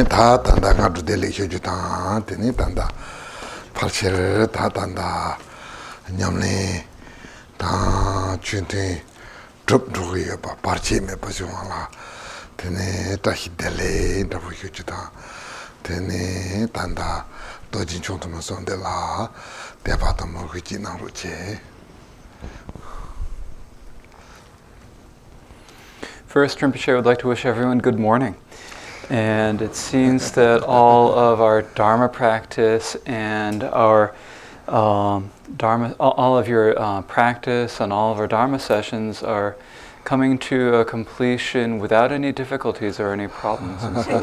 다 단다 가도 될 해주다 되니 단다 파르체를 다 단다 냠네 다 준대 드롭드로야 봐 파르체메 버지와라 되네 다히델레 다보 해주다 되네 단다 도진 총도만 손데라 대바도 먹고 지나로체. First, Rinpoche would like to wish everyone good morning. And it seems that all of our Dharma practice and our Dharma, all of your practice and all of our Dharma sessions are coming to a completion without any difficulties or any problems. And so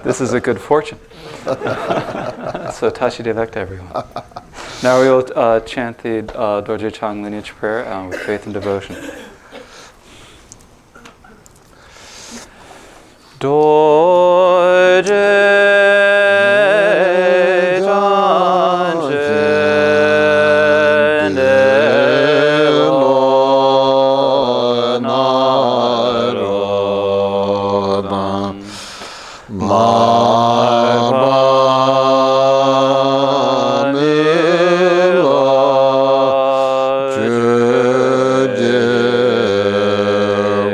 this is a good fortune. So Tashi Devek to everyone. Now we will chant the Dorje Chang lineage prayer with faith and devotion. Dorje Chanje Nelo Narodam Murge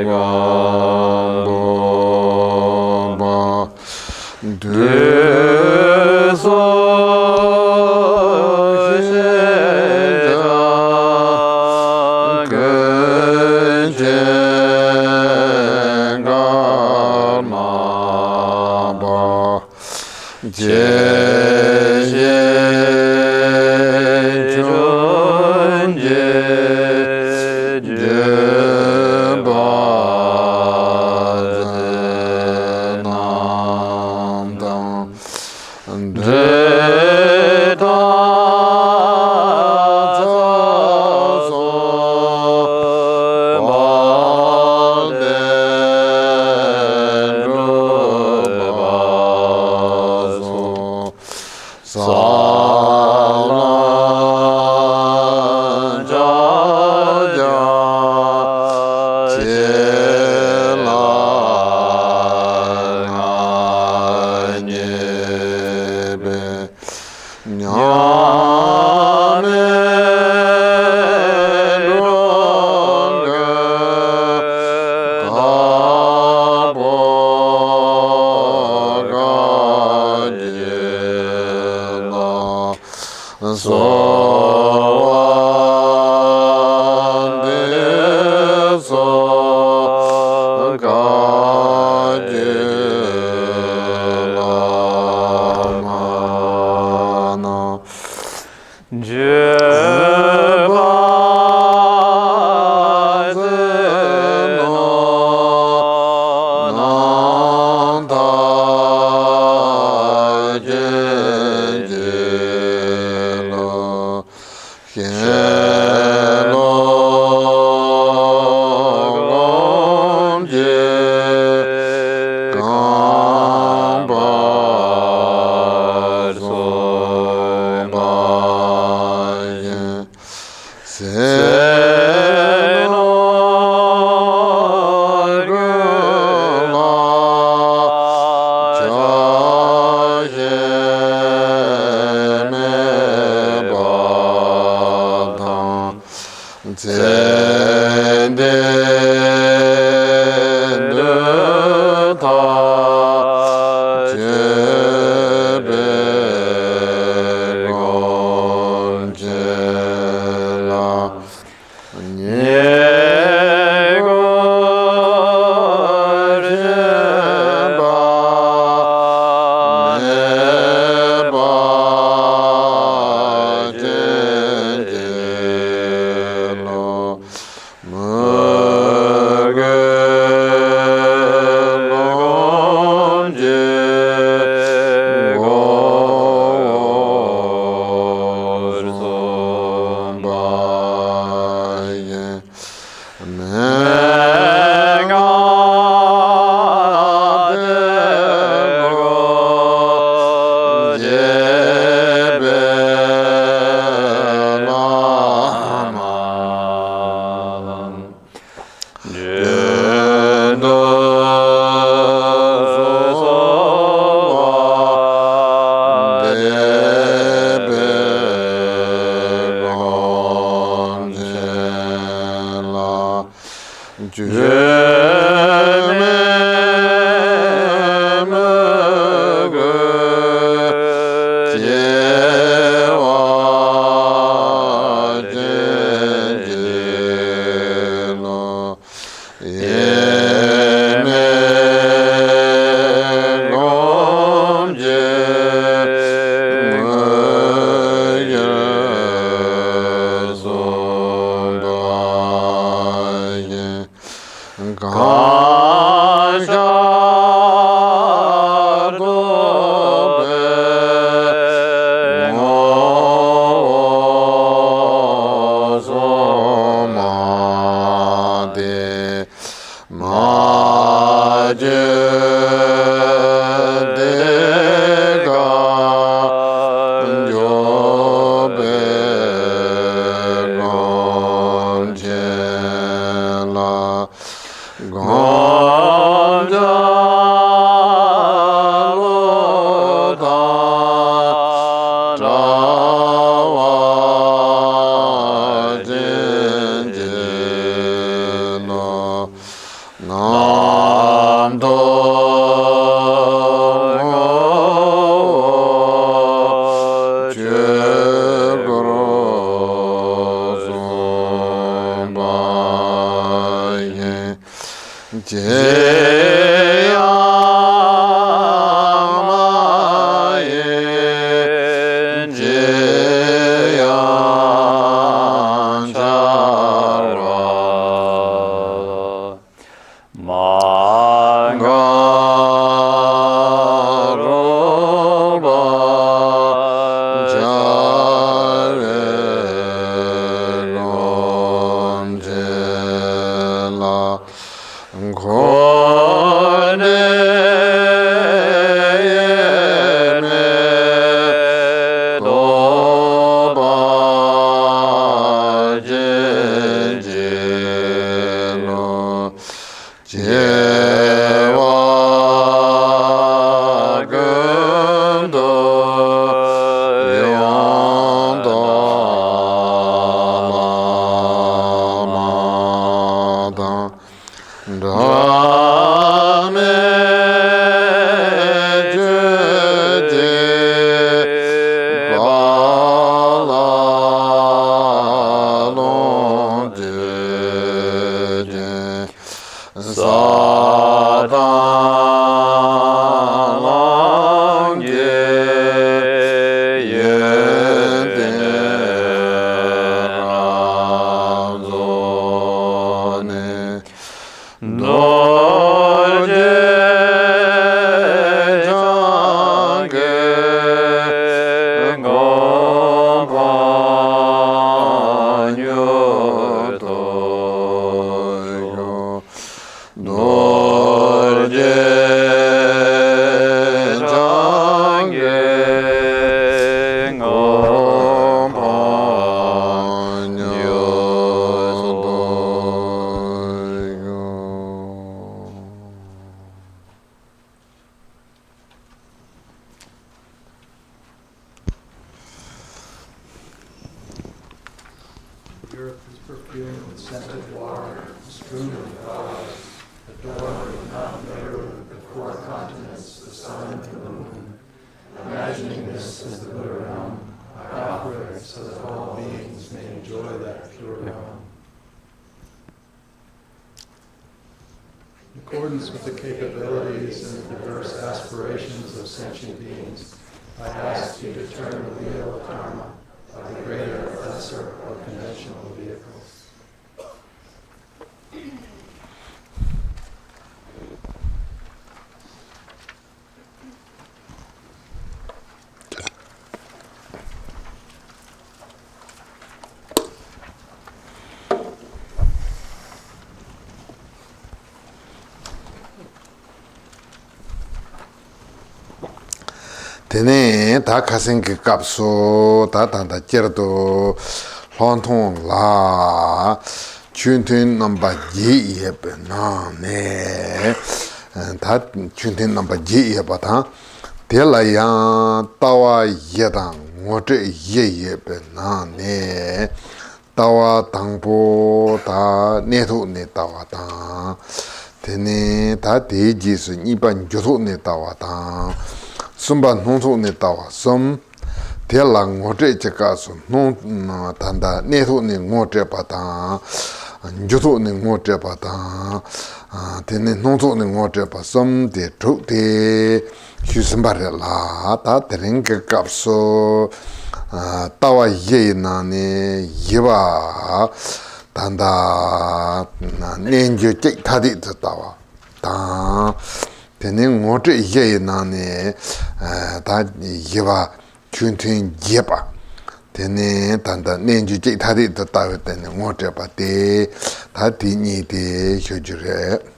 Tene ta kasengi kapso ta tanda jerdo lontong la chuntin namba ji yebe na ne ta chuntin namba ji yeba ta tela yang tawa yedang ngote ye yebe na ne tawa tangpo ta netu ne tawa ta tene ta deji su nipan jotu ne tawa ta sumba nungsu ne tawa sum tela ngote cheka su nung tanda netu ne ngote pata njutu ne ngote pata tene nungsu ne ngote pa sum te truk te hyusimbare la ta terenke kapso tawa ye na ne yeba tanda nenju chek tadi tawa ta tene ngote ye nane ta yewa chuntin yeba tene tanda nenju chik tadi tawe tene ngote pa te ta ti ni te hyojure.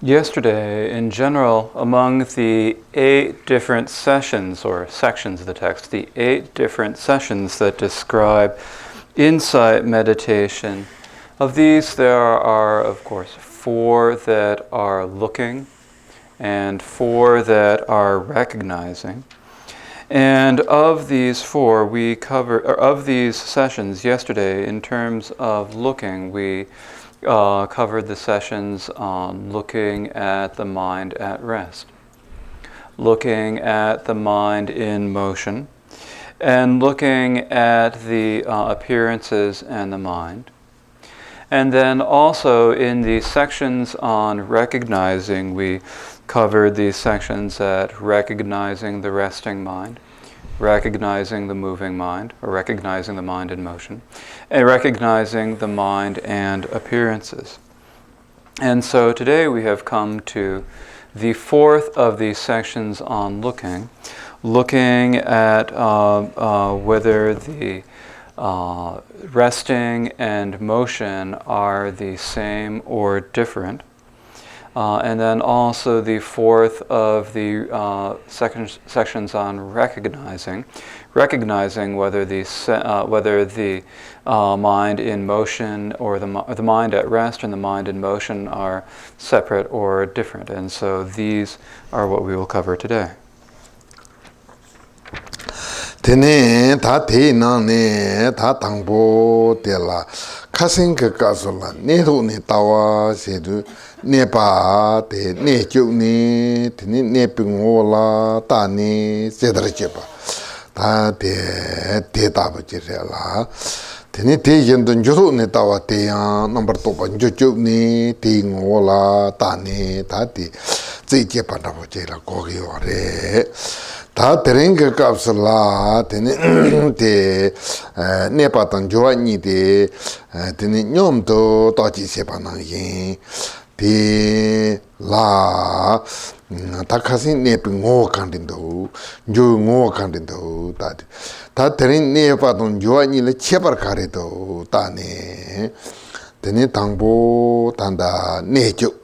Yesterday, in general, among the 8 different sessions or sections of the text, the 8 different sessions that describe insight meditation, of these there are, of course, 4 that are looking and 4 that are recognizing. And of these four, of these sessions yesterday, in terms of looking, we covered the sessions on looking at the mind at rest, looking at the mind in motion, and looking at the appearances and the mind. And then also in the sections on recognizing, we covered these sections at recognizing the resting mind, recognizing the moving mind, or recognizing the mind in motion, and recognizing the mind and appearances. And so today we have come to the fourth of these sections on looking, looking at whether the resting and motion are the same or different. And then also the fourth of the sections on recognizing whether the mind in motion or the mind at rest and the mind in motion are separate or different. And so these are what we will cover today. Tene ta te nang ne ta tangpo te la kasing ke causal la ne do ne tawa se du ne pa te ne chu ne tene ne pingo la ta ne se dra che pa ta te ta ba che la tene te yen don ju ne tawa te ya number to pa ju chu ne te ngo la ta ne ta te zai che pa da bo che la ko ge wa re 다 드링크 값을라 되네 데 네바던 조안이데 되네 뇽도 따지세 바나기 데라 다카시 네빙오 칸딘도 조고 칸딘도 다 드린 네바던 조안이를 체벌 가래도 따네 되네 당보 단다 네죠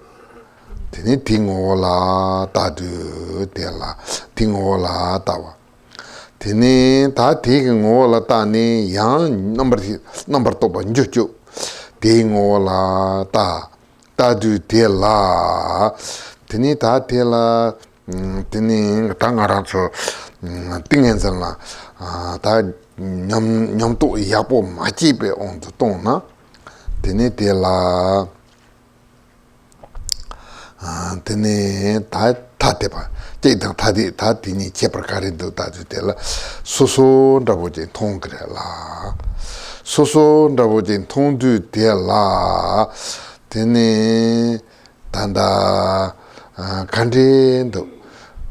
tene tingola tadu tela tingola tawa tene ta tingola tani yang number to banjuju tingola ta tadu tela tene ta tela tene tangaranso tingensanla ta nyam to yapo machibe on to tona tene tela tene ta tepa 제당 다디 다디니 제प्र카리도 다주텔라 소소 라보제 통그래라 소소 라보제 통두 될라 테네 단다 간데도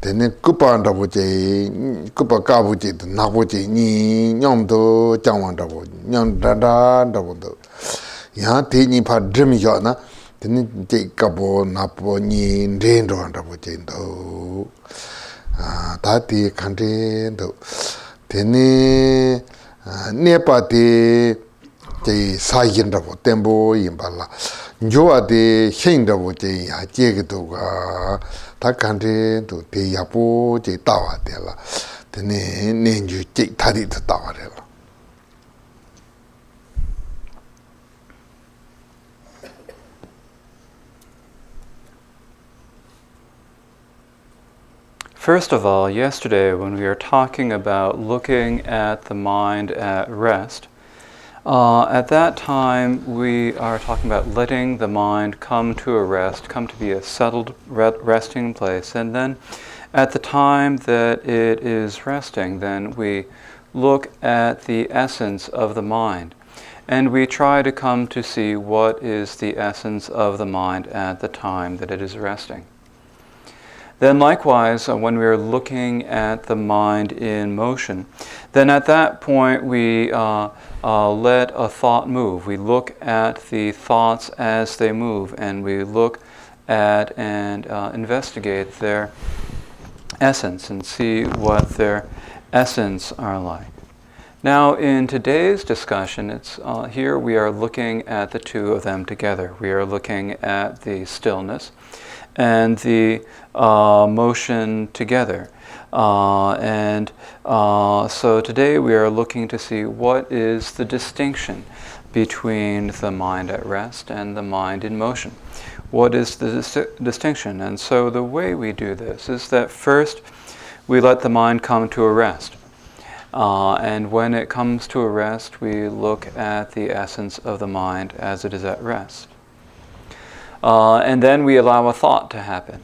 테네 급반다보제 급바가보제 나보제 니 냠도 장wan다보 냠다다다보도 야 테니 파 드미요나 tene te kapo napo ni ndendo andapo chendo tati kante ndo tene nepa te sayin dapo tempo yimbala njoa te shen dapo che ya cheke toga ta kante ndo te yapo che tawa tela tene nenju che tari te tawa tela. First of all, yesterday when we were talking about looking at the mind at rest, at that time we are talking about letting the mind come to a rest, come to be a settled resting place, and then at the time that it is resting, then we look at the essence of the mind, and we try to come to see what is the essence of the mind at the time that it is resting. Then likewise, when we are looking at the mind in motion, then at that point we let a thought move. We look at the thoughts as they move, and we look at and investigate their essence and see what their essence are like. Now in today's discussion, it's here we are looking at the two of them together. We are looking at the stillness and the motion together. So today we are looking to see what is the distinction between the mind at rest and the mind in motion. What is the distinction? And so the way we do this is that first we let the mind come to a rest. And when it comes to a rest, we look at the essence of the mind as it is at rest. And then we allow a thought to happen.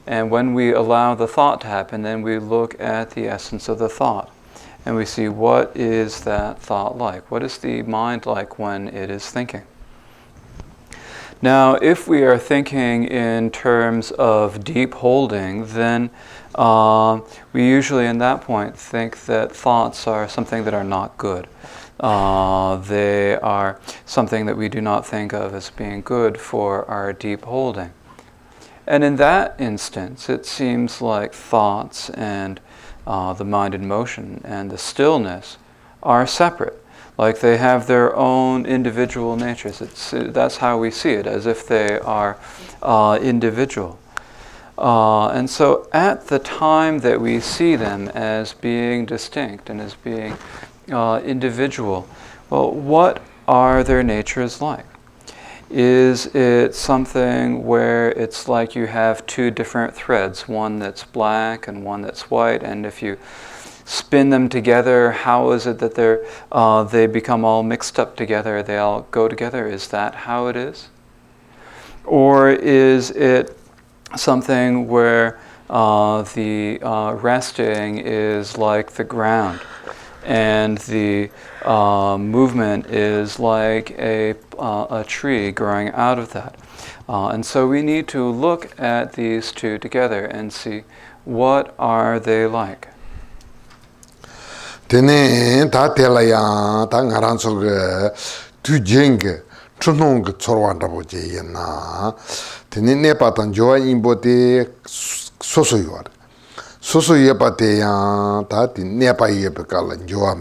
And when we allow the thought to happen, then we look at the essence of the thought. And we see, what is that thought like? What is the mind like when it is thinking? Now, if we are thinking in terms of deep holding, then we usually, in that point, think that thoughts are something that are not good. They are something that we do not think of as being good for our deep holding. And in that instance, it seems like thoughts and the mind in motion and the stillness are separate. Like they have their own individual natures. That's how we see it, as if they are individual. And so at the time that we see them as being distinct and as being individual, well, what are their natures like? Is it something where it's like you have two different threads, one that's black and one that's white, and if you spin them together, how is it that they become all mixed up together, they all go together? Is that how it is? Or is it something where the resting is like the ground and the movement is like a tree growing out of that? And so we need to look at these two together and see, what are they like? Tene ta telaya ta ngaran so ge tu jeng chunong ge chorwan da bo je yana tene ne pa tan jo imbo te soso yor soso ye pa te ya ta ti ne pa ye pe kala jo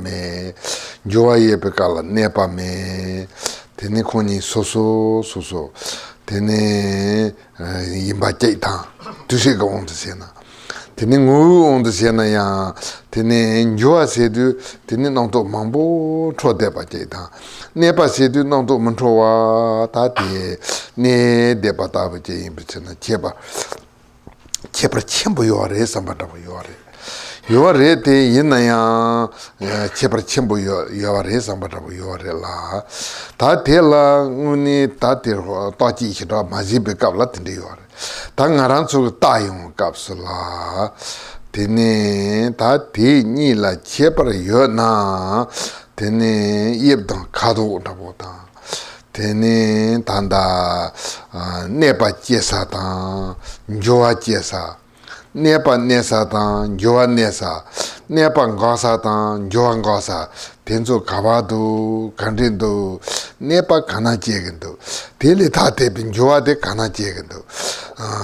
ye pe kala ne pa me tene khoni soso tene yimba che ta tu se ga on se na tene ngu on se na ya tene njua se du tene nang to mambo cho de ba je ta ne pa se du nang to man cho wa ta de ne de ba ta ba je yin bi na che ba chen bo yo re sam ba da bo yo re te yin na ya che ba chen bo yo re sam ba da bo yo re la ta te la nguni ta te ta ji chi da ma ji be ka la tin de yo re ta ngaran so ta yung kapsula tene ta ti ni la chepar yo na tene yebdan kado da bota tene tanda nepa chesa ta joa chesa nepa nesa ta joa nesa nepa ngasa ta joa ngasa tenzo kabado kandindo nepa kana chegendo tele ta te bin joa de kana chegendo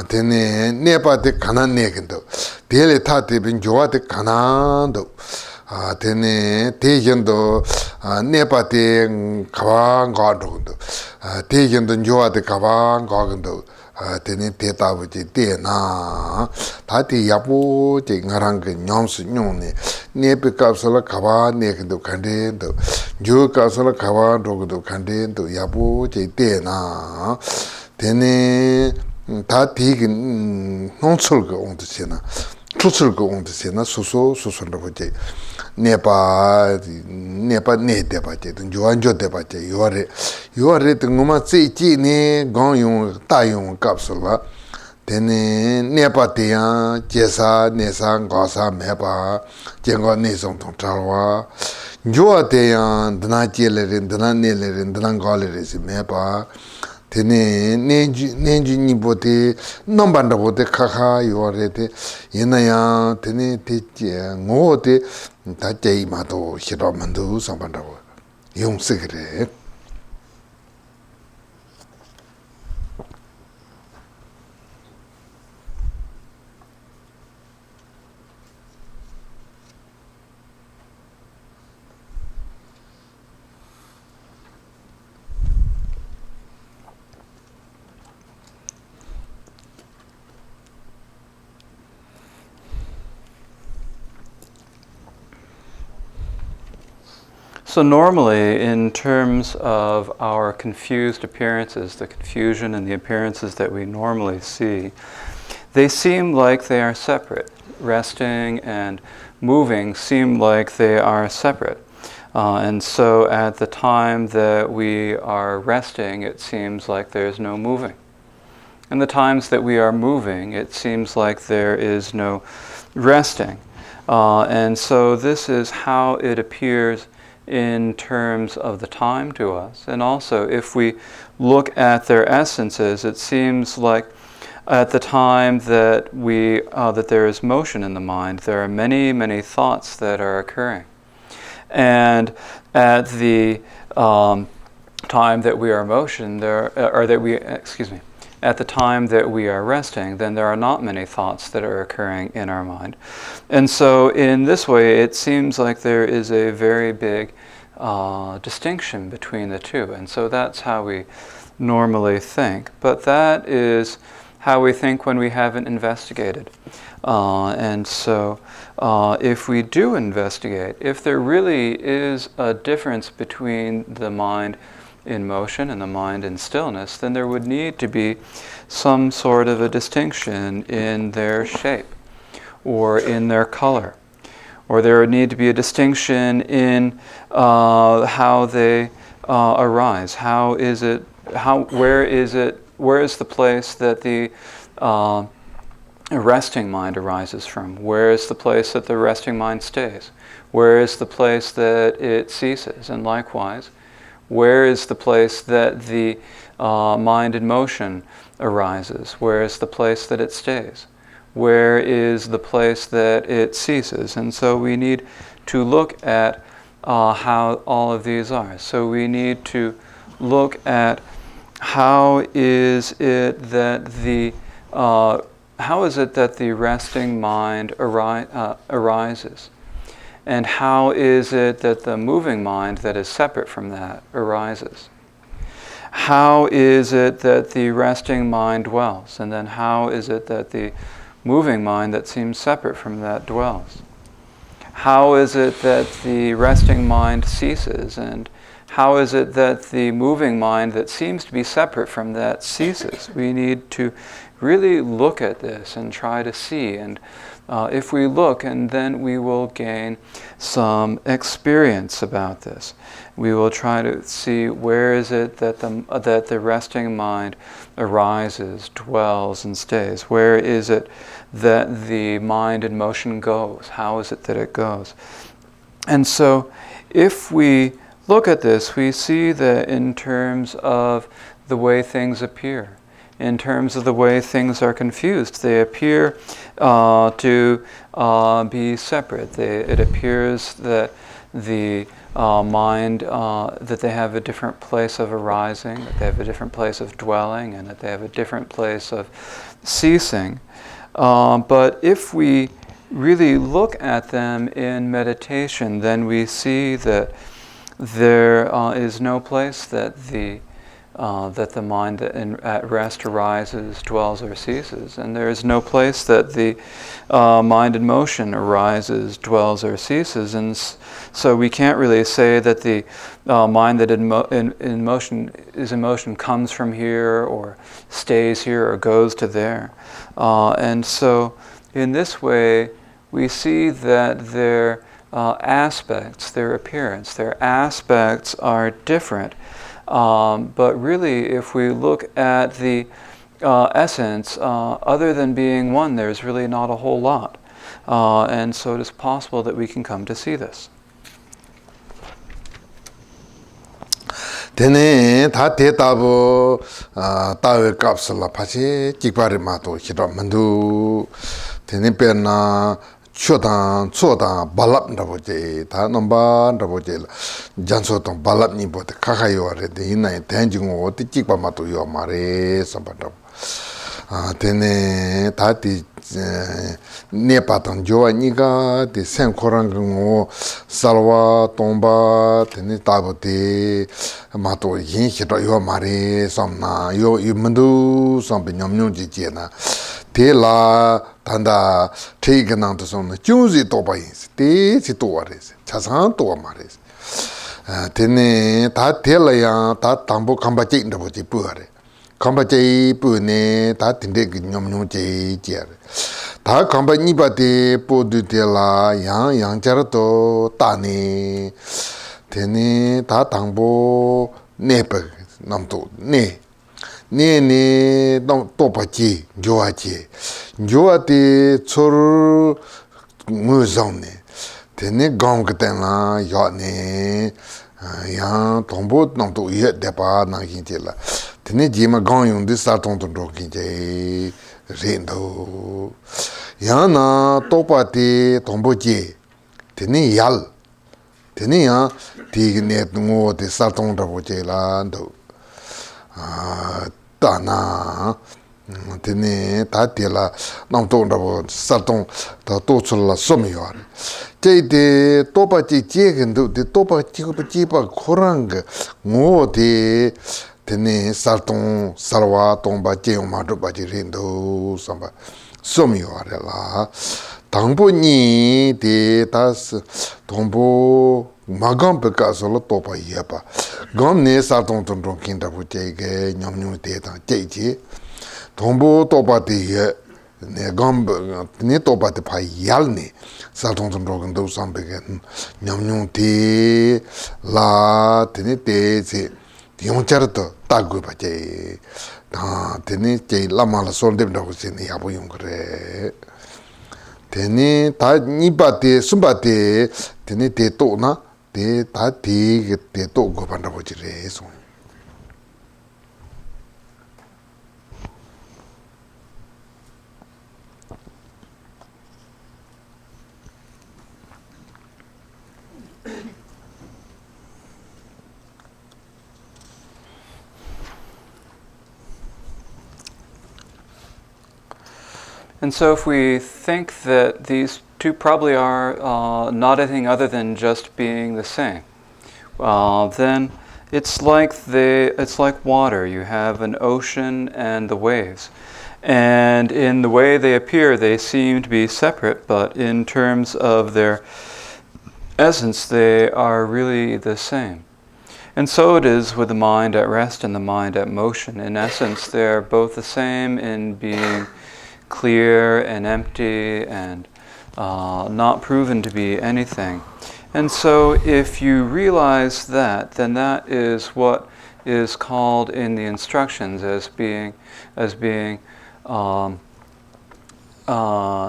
tene nepa de kana negendo tele ta te bin joa de kana do tene te yendo nepa de kawa ngado te yendo joa de kawa ngado tene te tabu je te na ta te yapo je ngarang ke nyom su nyong ne nepe kapsala kawa negendo kandendo jo kapsala kawa dogo kandendo yapo je te na tene ta te ke nonsul ke on se na tusul ke on se na soso ndo je nepa ne de ba je jo anjo de ba je yo re te ngoma tsi chi ne gong yung ta yung kapsula tene nepa te ya jesa nesa ngasa mepa jengo ne song tong talwa jo te ya dana chele ren dana ne le ren dana ngale re si mepa tene nenji ni bote nombanda bote kaka yo re te yena ya tene te ngo te ta chei ma to shiro mandu sambanda bo yung sikre. So normally, in terms of our confused appearances, the confusion and the appearances that we normally see, they seem like they are separate. resting and moving seem like they are separate. And so at the time that we are resting, it seems like there's no moving. And the times that we are moving, it seems like there is no resting. And so this is how it appears in terms of the time to us. And also, if we look at their essences, it seems like at the time that that there is motion in the mind, there are many, many thoughts that are occurring. And at the time that we are motion, at the time that we are resting, then there are not many thoughts that are occurring in our mind. And so in this way, it seems like there is a very big distinction between the two. And so that's how we normally think. But that is how we think when we haven't investigated. And so if we do investigate, if there really is a difference between the mind in motion and the mind in stillness, then there would need to be some sort of a distinction in their shape or in their color, or there would need to be a distinction in how they arise. Where is the place that the resting mind arises from? Where is the place that the resting mind stays? Where is the place that it ceases? And likewise, where is the place that the mind in motion arises? Where is the place that it stays? Where is the place that it ceases? And so we need to look at how all of these are. So we need to look at how is it that the resting mind arises? And how is it that the moving mind that is separate from that arises? How is it that the resting mind dwells? And then how is it that the moving mind that seems separate from that dwells? How is it that the resting mind ceases? And how is it that the moving mind that seems to be separate from that ceases? We need to really look at this and try to see. And if we look, and then we will gain some experience about this. We will try to see where is it that the resting mind arises, dwells, and stays. Where is it that the mind in motion goes? How is it that it goes? And so if we look at this, we see that in terms of the way things appear, in terms of the way things are confused, they appear to be separate. It appears that the mind, that they have a different place of arising, that they have a different place of dwelling, and that they have a different place of ceasing. But if we really look at them in meditation, then we see that there is no place that the mind at rest arises, dwells, or ceases, and there is no place that the mind in motion arises, dwells, or ceases. And so we can't really say that the mind that is in motion comes from here, or stays here, or goes to there. And so in this way, we see that their aspects, their appearance, their aspects are different. But really, if we look at the essence, other than being one, there's really not a whole lot. And so it is possible that we can come to see this. Tene ta te tabu tawe kapsula pachi jikpari mato hira mandu tene perna chodan chodan balap ndaboje ta nomba ndaboje janso tong balap ni bote kakayo re de ina tenjingo te jikpa mato yo mare sambandab tene ta ti ne patang joa niga de sen korango salwa tomba tene tabote mato yin hira yo mare samna yo imandu sambe nyamnyong ji na te la tanda teiga nang to son junzi toba ins te si towa res chasan towa mares tene ta tela ya ta tambo kamba che ndabo che puare kamba che pu ne ta tinde nyom nyom che che 다 감바 니바데 포드텔라 양 자르도 따니 되니 다 당보 네버 남도 네네 또빠지 조아지 조아데 초르 무정네 되니 강그때나 야네 야 동보 남도 예 대바 나긴텔라 되니 지마 강용데 사통도 로긴제 린도 야나 또빠데 동보지 되니 얄 되니야 디그네 ngode 살통 보제란도 따나 되니 다텔라 남통도 살통 더 도출라 소미요 제데 또빠지 제근도 또빠지고 지바 코랑가 ngode 되니 살통 살와 동바제 마도 바지린도 삼바 소미요라 당보니 데다스 동보 마감베 causal topa yepa gomne sarton ton kinda butege nyamnyu teta jeje 동보 topa de ne gombe ne topa de pa yalne sarton ton do sambege nyamnyu te la tene te se diongcharto tagu baje da tene te la mala sonde ndo se ne yabu yongre tene ta nipate sumbate tene te to na te ta te to go panda bojire so. And so if we think that these two probably are not anything other than just being the same, then it's like water. You have an ocean and the waves. And in the way they appear, they seem to be separate, but in terms of their essence, they are really the same. And so it is with the mind at rest and the mind at motion. In essence, they're both the same in being clear and empty and not proven to be anything. And so if you realize that, then that is what is called in the instructions as being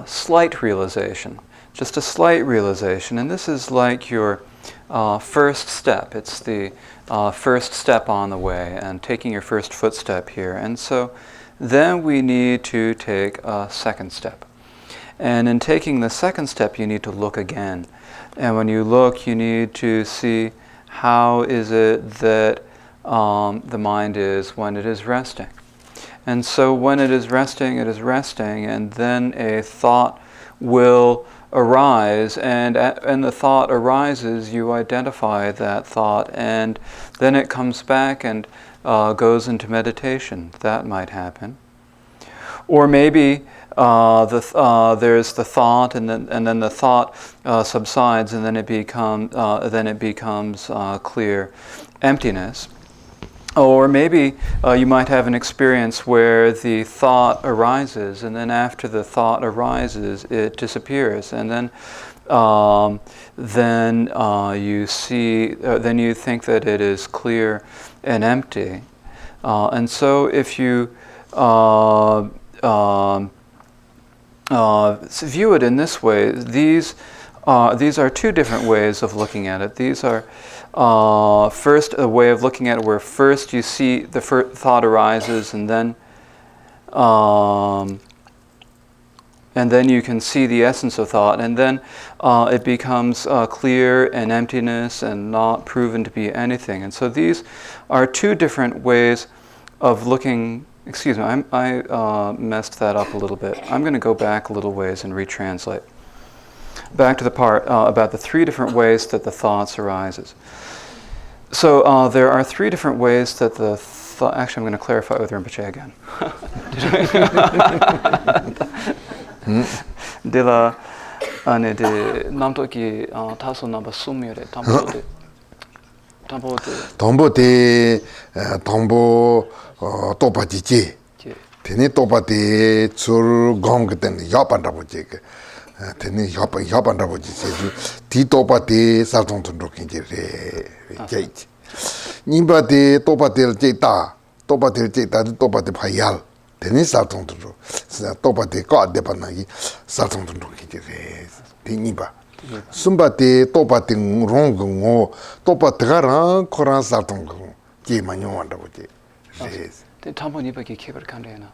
slight realization, just a slight realization. And this is like your first step. It's the first step on the way and taking your first footstep here. And so then we need to take a second step. And in taking the second step, you need to look again. And when you look, you need to see how is it that the mind is when it is resting. And so when it is resting, and then a thought will arise, and the thought arises, you identify that thought, and then it comes back and goes into meditation. That might happen. Or maybe there's the thought, and then the thought subsides, and then it becomes clear emptiness. Or maybe you might have an experience where the thought arises, and then after the thought arises, it disappears, and then you see, then you think that it is clear and empty. And so if you view it in this way, these are two different ways of looking at it. These are first a way of looking at it where first you see the thought arises, and then you can see the essence of thought, and then it becomes clear and emptiness and not proven to be anything. And so these are two different ways of looking. Excuse me, I messed that up a little bit. I'm going to go back a little ways and retranslate. Back to the part about the three different ways that the thoughts arises. So there are three different ways that the thought. Actually, I'm going to clarify with Rinpoche again. Dila ane de namto ki taso namba sumyore tambo topa jiji Tene topate tsur gong ten yapanda boje ke. Tene yapanda boje se ti topate salton ton rokinje re jait. Nimba de topate jeta, topate jeta topate phayal. Tene salton ton ro. Topate ka de panagi salton ton rokinje re. Tiniba. Sumba de topate rong ngo, topate garan koran salton go. Je manyo wanda boje. Tambo nipa ki kebar kandena.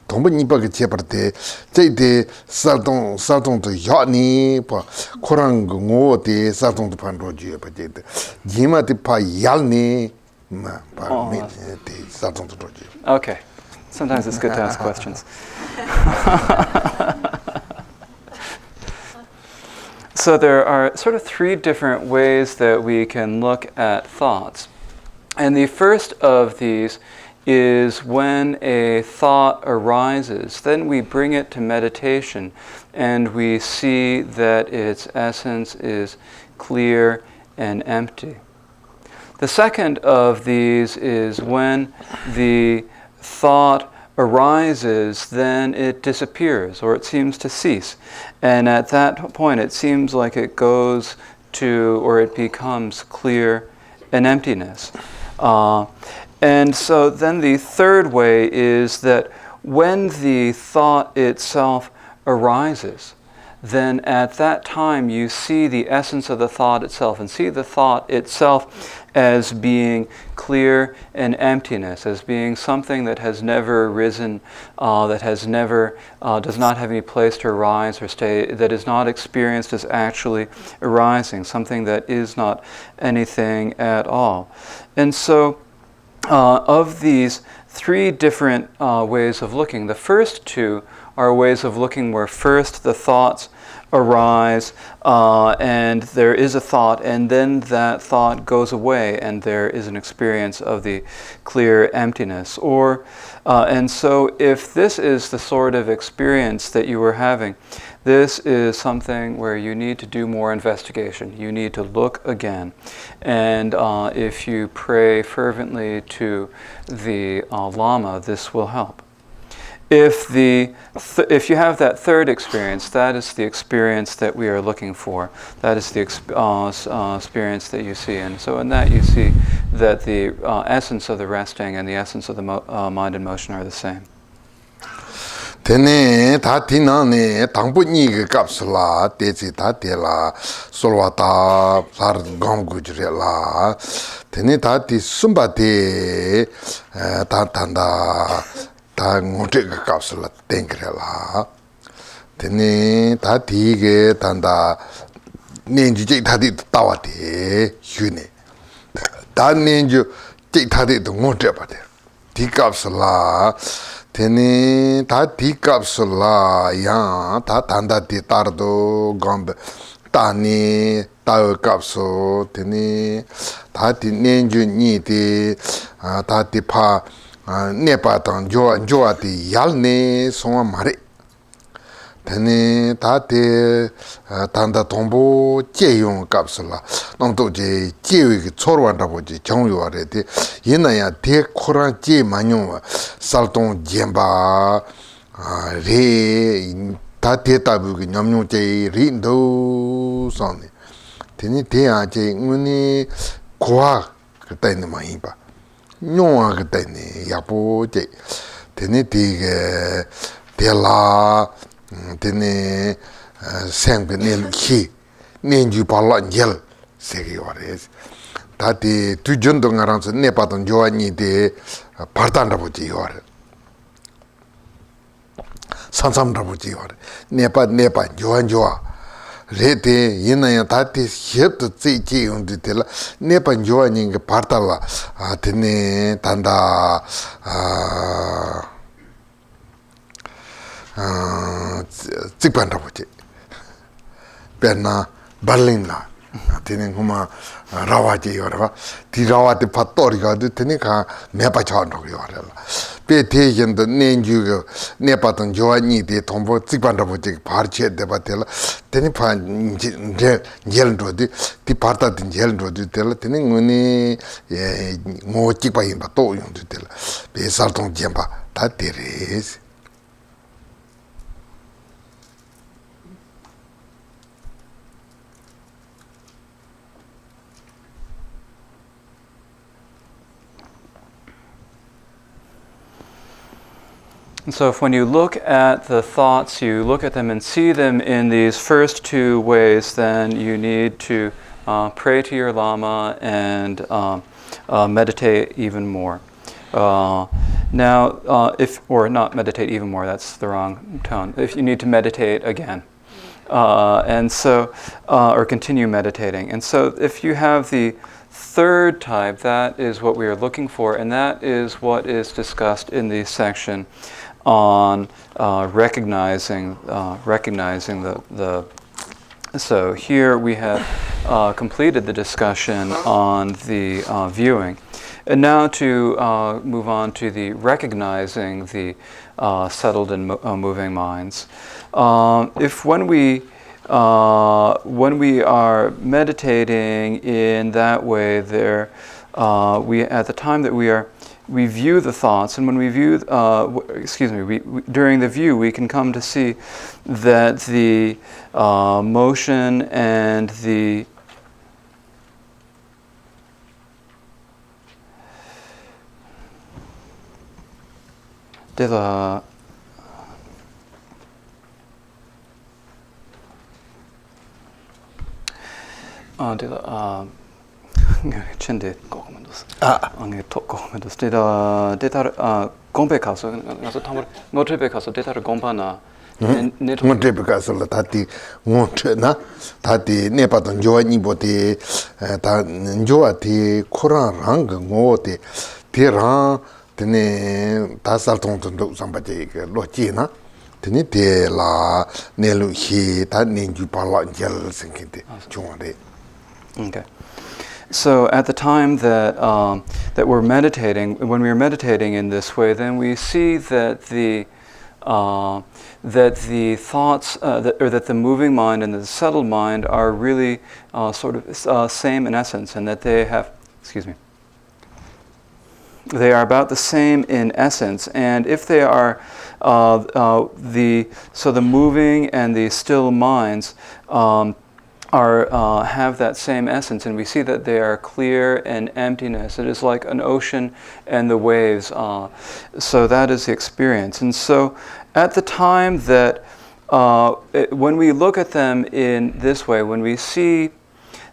동부 니바게 제버때 제데 살동 또 야니 파 코랑 고오데 살동도 판로지에 버제데 지마티 파 얄니 마파 메데 살동도 로지. Okay. Sometimes it's good to ask questions. So there are sort of three different ways that we can look at thoughts. And the first of these is when a thought arises, then we bring it to meditation and we see that its essence is clear and empty. The second of these is when the thought arises, then it disappears or it seems to cease. And at that point, it seems like it goes to or it becomes clear and emptiness. And so then the third way is that when the thought itself arises, then at that time you see the essence of the thought itself and see the thought itself as being clear and emptiness, as being something that has never arisen, that has never, does not have any place to arise or stay, that is not experienced as actually arising, something that is not anything at all. And so of these three different ways of looking, the first two are ways of looking where first the thoughts arise and there is a thought and then that thought goes away and there is an experience of the clear emptiness. And so if this is the sort of experience that you were having, this is something where you need to do more investigation. You need to look again. And if you pray fervently to the Lama, this will help. If you have that third experience, that is the experience that we are looking for. That is the experience that you see. And so in that you see that the essence of the resting and the essence of the mind and motion are the same. Tene ta tinane tangpu ni ge kapsula tezi ta tela solwa ta sar gom gujre la tene ta ti sumba te ta tanda ta ngote ge kapsula tengre la tene ta ti ge tanda nenju je ta ti tawa te hyune ta nenju je ta ti ngote ba de ti kapsula tene ta ti kapsula ya ta tanda ti tardo gombe tani ta kapso tene ta ti nenju ni ti ta ti pa ne pa tan jo ti yal ne so mare tene ta te tanda tombo je yong kapsula nong to je ge chorwa da bo je jong yo re de yin ya de koran je manyo salton jemba re ta te ta bu ge nyam nyu je ri do son ne tene de a je nguni kwa ka tai ne ma yin ba nyo ga tai ne ya bo je tene de ge la tene sengpe nel ki nenju pala njel segi wares tati tu jondo ngarang se ne paton joa ni de partan rabu ji war sansam rabu ji war nepa joa re te yina ya tati shep to tsi ji yung de la nepa joa ni ge partala tene tanda tsikpan rabuchi penna Berlin la tene kuma rawaji yorwa ti rawati patori ga de tene ka mepa chan ro yorla pe te yen de nenju go nepa ton joa ni de tombo tsikpan rabuchi parche de batela tene pa njel ro de ti parta de njel ro de tela tene ngoni ngo chikpa yin ba to yung de tela pe salton jemba That it is. And so if when you look at the thoughts, you look at them and see them in these first two ways, then you need to pray to your Lama and meditate even more. Or not meditate even more, that's the wrong tone. If you need to meditate again. Or continue meditating. And so if you have the third type, that is what we are looking for, and that is what is discussed in the section on recognizing the. So here we have completed the discussion on the viewing, and now to move on to the recognizing the settled and moving minds. If when we are meditating in that way, we at the time that we view the thoughts, and when we view, during the view, we can come to see that the motion and the 첸데 거기면서 안에 거기면서 데이터 공배 가서 타물 모트베 가서 데이터를 공부하나 모트베 가서 다티 모트나 다티 네바던 조아니 보티 다 조아티 코란랑 고오티 티랑 테네 다살통도 삼바제 로치나 테니 데라 넬루히 다 닌주 발라 젤 생긴데 좋아데. Okay. So at the time that that we're meditating, when we are meditating in this way, then we see that the thoughts, or that the moving mind and the settled mind are really sort of same in essence, and that they have, they are about the same in essence. And if they are the moving and the still minds have that same essence, and we see that they are clear and emptiness. It is like an ocean and the waves. So that is the experience. And so at the time that, when we look at them in this way, when we see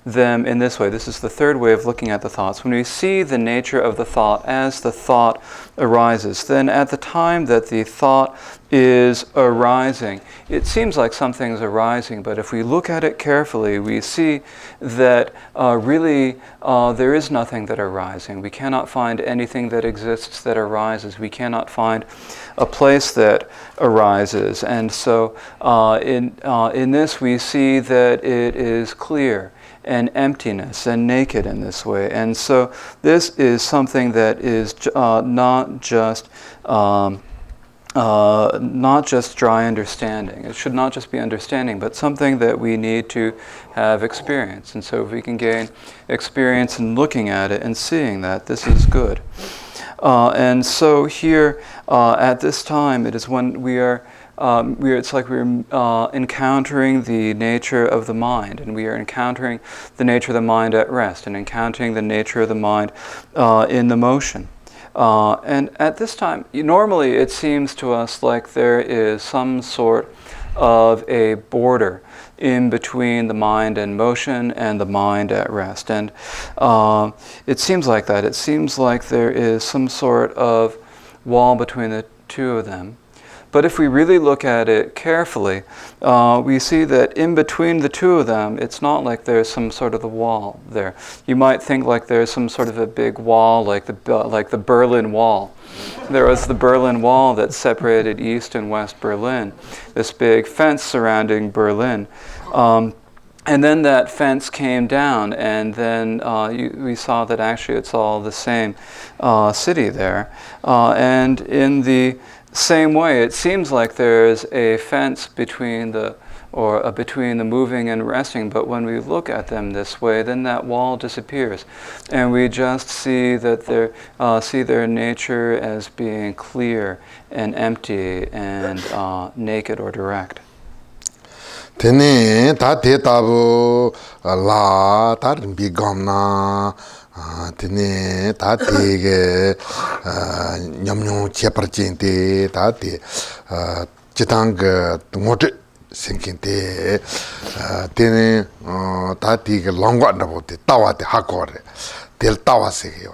them in this way, this is the third way of looking at the thoughts. When we see the nature of the thought as the thought arises, then at the time that the thought is arising, it seems like something's arising, but if we look at it carefully, we see that really there is nothing that arising. We cannot find anything that exists that arises. We cannot find a place that arises. And so in this we see that it is clear and emptiness and naked in this way. And so this is something that is not just dry understanding. It should not just be understanding, but something that we need to have experience. And so if we can gain experience in looking at it and seeing that, this is good. And so here at this time, it is when it's like we're encountering the nature of the mind, and we are encountering the nature of the mind at rest, and encountering the nature of the mind in the motion. And at this time, normally it seems to us like there is some sort of a border in between the mind and motion and the mind at rest. And it seems like that. It seems like there is some sort of wall between the two of them. But if we really look at it carefully, we see that in between the two of them, it's not like there's some sort of a wall there. You might think like there's some sort of a big wall, like the Berlin Wall. There was the Berlin Wall that separated East and West Berlin, this big fence surrounding Berlin. And then that fence came down, and then we saw that actually it's all the same city there. And in the same way, it seems like there's a fence between the or between the moving and resting, but when we look at them this way, then that wall disappears, and we just see that see their nature as being clear and empty and naked or direct. Tene ta te tabu la ta rimbi gamna tene ta te ge nyamnyo chepar chinte ta te chitang ngote sinkinte tene ta te ge longwa na bote tawa te hakore tel tawa se ge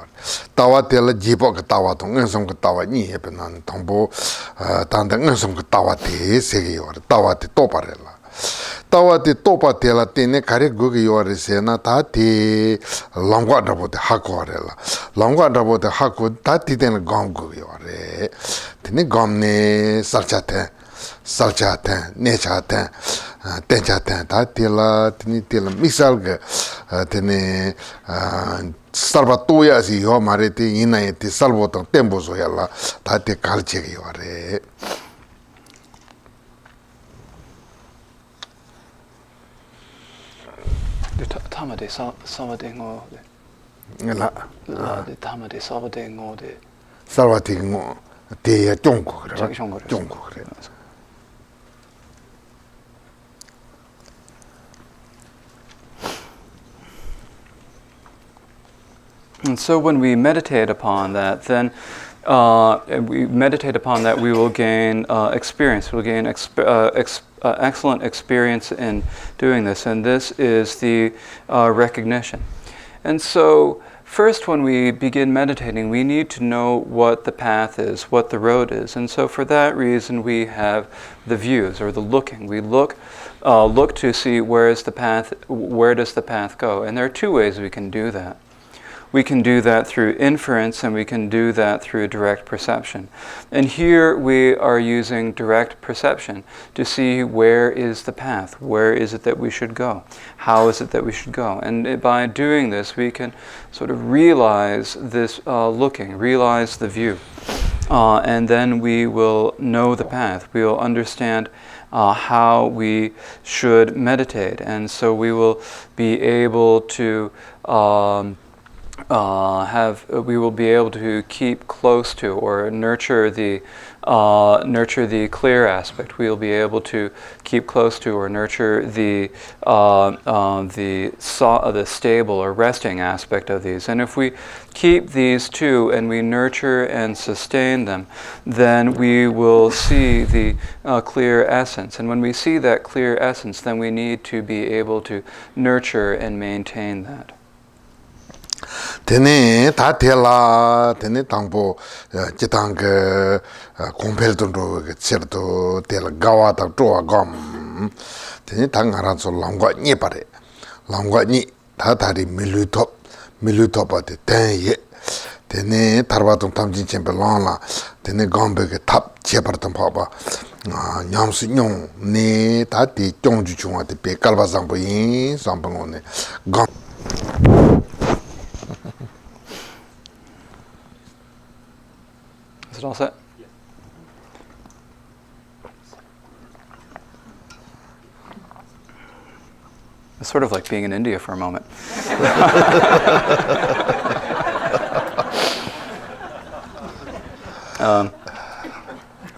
tawa tel jipo ge tawa tong ngsom ge tawa ni he penan tongbo tanda ngsom ge tawa te se ge tawa te toparela tawa te topa te la tene kare gugi yore se na ta te longwa rabo te hako la longwa rabo te hako ta ti tene gom gugi yore tene gom ne salcha ten necha ten tencha ten ta te la misal ge tene salva toya si yo mare te ina te salvo tang tembo so ya la ta te kalche ge yore Tama de salva de ngo de la de tama de salva de ngo de salva de ngo de ya jongko kre jongko kre. And so when we meditate upon that, then we will gain experience. We'll gain excellent experience in doing this, and this is the recognition. And so first, when we begin meditating, we need to know what the path is, what the road is. And so for that reason, we have the views, or the looking. We look to see where does the path go. And there are two ways we can do that. We can do that through inference, and we can do that through direct perception. And here we are using direct perception to see where is the path, where is it that we should go, how is it that we should go. And by doing this, we can sort of realize this looking, realize the view. And then we will know the path. We will understand how we should meditate. And so we will be able to we will be able to keep close to or nurture the clear aspect. We will be able to keep close to or nurture the stable or resting aspect of these. And if we keep these two and we nurture and sustain them, then we will see the clear essence. And when we see that clear essence, then we need to be able to nurture and maintain that. Tene ta tela tene tangpo chitang kompel tundro certo tela gawa ta toa gom tene tang aran so langwa ni pare langwa ni ta tari milutop ate ten ye tene tarwa tung tamjin chempe long la tene gombe ke tap chepar tam papa nyam su nyong ne ta ti chong ju chung ate pe kalba sang po yin sang po ne gom. Is it all set? Yes. It's sort of like being in India for a moment.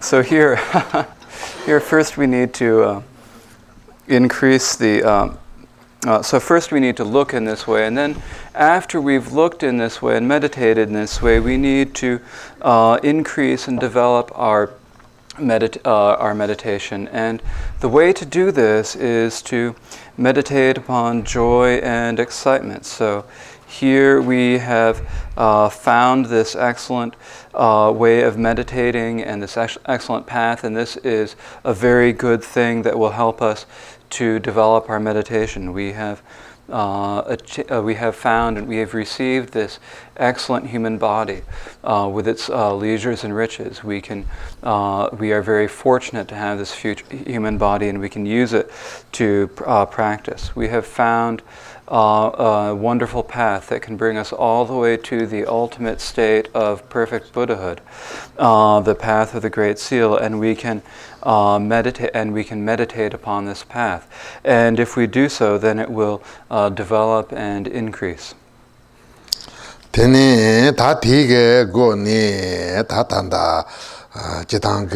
So here first we need to increase the. So first we need to look in this way, and then after we've looked in this way and meditated in this way, we need to increase and develop our meditation. And the way to do this is to meditate upon joy and excitement. So here we have found this excellent way of meditating and this excellent path, and this is a very good thing that will help us to develop our meditation. We have found and we have received this excellent human body with its leisures and riches. We are very fortunate to have this human body, and we can use it to practice. We have found a wonderful path that can bring us all the way to the ultimate state of perfect Buddhahood, the path of the Great Seal, and we can meditate upon this path. And if we do so, then it will develop and increase. Tene ta tige go ne ta tanda jitang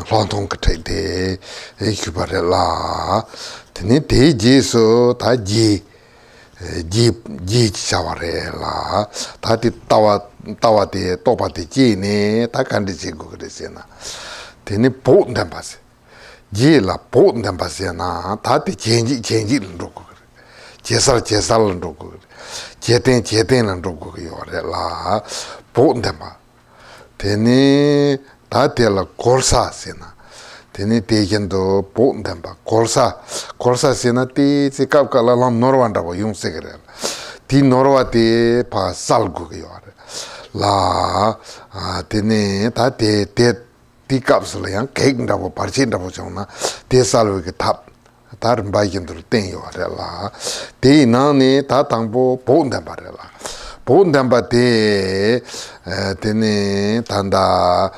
lontong kate de ekubare la tene te ji so ta ji chaware la ta ti tawa de topa de ji ne ta kan de ji go de sena tene po ndambase ji la po ndambase na ta ti chenji ndo ko jesal ndo ko 제된 란도고 요래라 본데마 테니 다텔라 골사세나 테니 대견도 본데마 골사세나 티 지갑깔람 노르완다고 용세그래 티 노르와티 파 살고 요래 라 테니 다테 티갑슬량 케익다고 파르친다고 정나 대살고 탑 다른 바이견들 땡요 하래라 대나네 다 당보 본단 말이라 본단 바데 데네 단다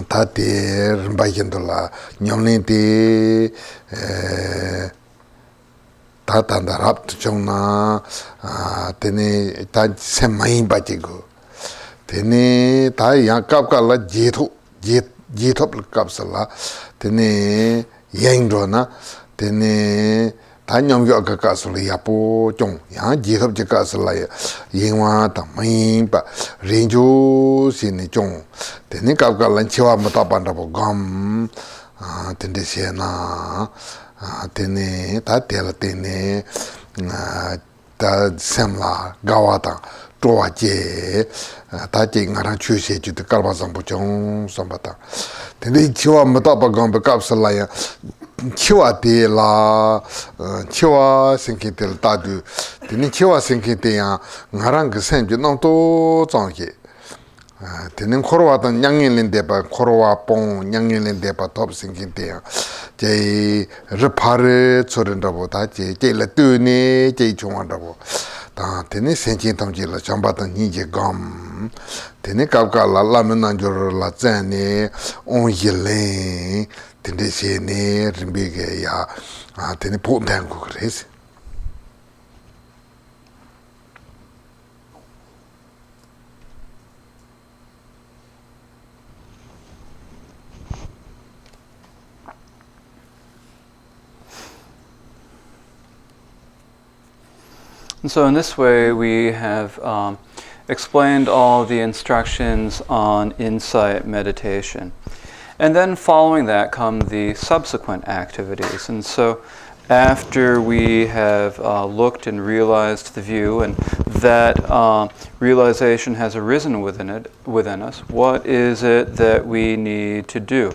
다데 바이견들라 냠네데 다 단다 랍트 정나 데네 다 셈마인 바지고 데네 다 양갑깔라 제토 jitop kapsala tene yengdona tene tanyam yo kakasula yapo chong yang jitop jakasala yengwa ta main pa renjo sini chong tene kapkalan chiwa mata panda bo gam tende sena tene ta tela tene ta semla gawata towa je ta je ngara chuse ju de kalba sampo chong sambata tene chiwa mata pa gamba kapsala ya chiwa de la chiwa sinkitel ta du tene chiwa sinkite ya ngarang ke sem ju nam to chang ke tene khorwa ta nyangin len de pa khorwa pong nyangin len de pa top sinkite ya je repare choren bo ta je la tu ne je chong bo 다 테네 센진 탐지라 잠바다 니제 감 테네 갑가라 라면난조라 짠네 온힐레 텐데세네 림비게야 테네 본단고 그래서 And so in this way, we have explained all the instructions on insight meditation. And then following that come the subsequent activities. And so after we have looked and realized the view, and that realization has arisen within us, what is it that we need to do?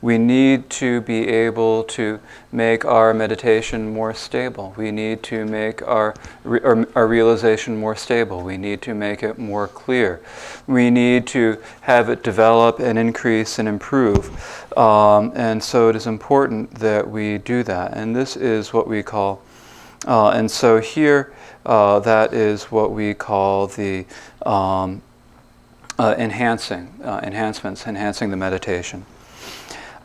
We need to be able to make our meditation more stable. We need to make our realization more stable. We need to make it more clear. We need to have it develop and increase and improve. And so it is important that we do that. And this is what we call, and so here that is what we call the enhancing the meditation.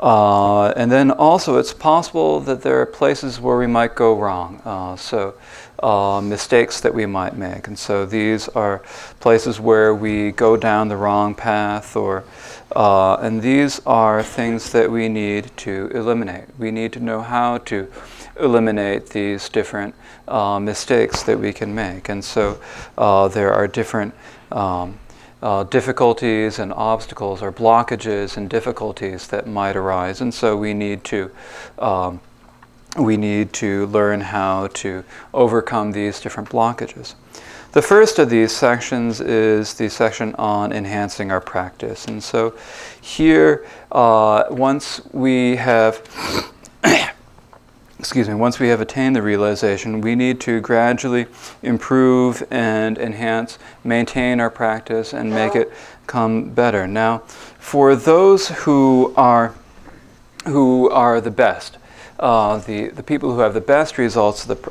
And then also it's possible that there are places where we might go wrong, mistakes that we might make. And so these are places where we go down the wrong path, and these are things that we need to eliminate. We need to know how to eliminate these different mistakes that we can make. And so there are different difficulties and obstacles or blockages and difficulties that might arise, and so we need to learn how to overcome these different blockages. The first of these sections is the section on enhancing our practice, and so here once we have once we have attained the realization, we need to gradually improve and enhance, maintain our practice, and make it come better. Now, for those who are who are the best. The people who have the best results of